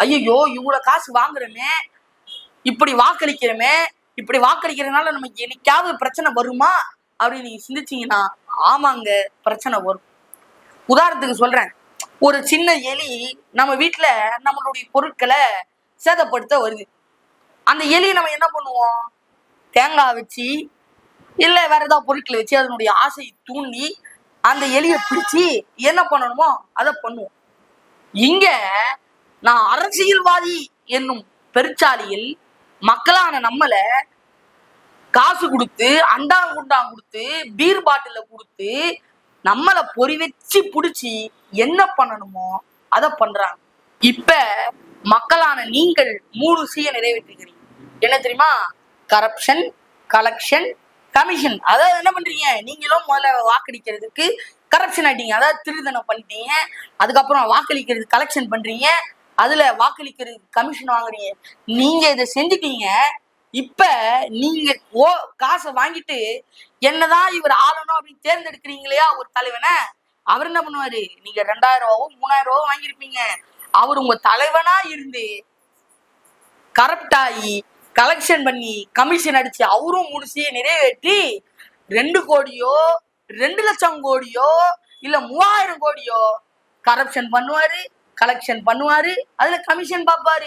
ஐயோ இவ்வளவு காசு வாங்குறோமே, இப்படி வாக்களிக்கிறோமே, இப்படி வாக்களிக்கிறதுனால நமக்கு என்னைக்காவது பிரச்சனை வருமா அப்படின்னு நீங்க சிந்திச்சீங்கன்னா ஆமாங்க, பிரச்சனை வரும். உதாரணத்துக்கு சொல்றேன், ஒரு சின்ன எலி நம்ம வீட்டுல நம்மளுடைய பொருட்களை சேதப்படுத்த வருது. அந்த எலியை நம்ம என்ன பண்ணுவோம்? தேங்காய் வச்சு இல்ல வேற ஏதாவது பொருட்களை வச்சு அதனுடைய ஆசையை தூண்டி அந்த எலியை பிடிச்சி என்ன பண்ணணுமோ அதை பண்ணுவோம். இங்க நான் அரசியல்வாதி என்னும் பெருச்சாலியில் மக்களான நம்மள காசு கொடுத்து அண்டாங்குண்டாங் கொடுத்து பீர் பாட்டில கொடுத்து நம்மளை பொறி வச்சு புடிச்சு என்ன பண்ணணுமோ அதை பண்றாங்க. இப்ப மக்களான நீங்கள் 3 C நிறைவேற்றுகிறீங்க. என்ன தெரியுமா? Corruption, collection, commission. அதாவது என்ன பண்றீங்க? நீங்களும் முதல்ல வாக்களிக்கிறதுக்கு கரப்ஷன் ஆயிட்டீங்க, அதாவது திருதனம் பண்ணிட்டீங்க. அதுக்கப்புறம் வாக்களிக்கிறது கலெக்ஷன் பண்றீங்க, அதுல வாக்களிக்கிறதுக்கு கமிஷன் வாங்குறீங்க. நீங்க இதை செஞ்சுட்டீங்க. இப்ப நீங்க காசை வாங்கிட்டு என்னதான் இவர் ஆளணும் அப்படின்னு தேர்ந்தெடுக்கிறீங்களா ஒரு தலைவனை, அவர் என்ன பண்ணுவாரு? நீங்க 2000 ரூபாவோ 3000 ரூபாவோ வாங்கியிருப்பீங்க. அவர் உங்க தலைவனா இருந்து கரப்ட் ஆகி கலெக்ஷன் பண்ணி கமிஷன் அடிச்சு அவரும் 3 C நிறைவேற்றி 2 கோடியோ 2 லட்சம் கோடியோ இல்ல 3000 கோடியோ கரப்ஷன் பண்ணுவாரு, கலெக்ஷன் பண்ணுவாரு, அதுல கமிஷன் பார்ப்பாரு.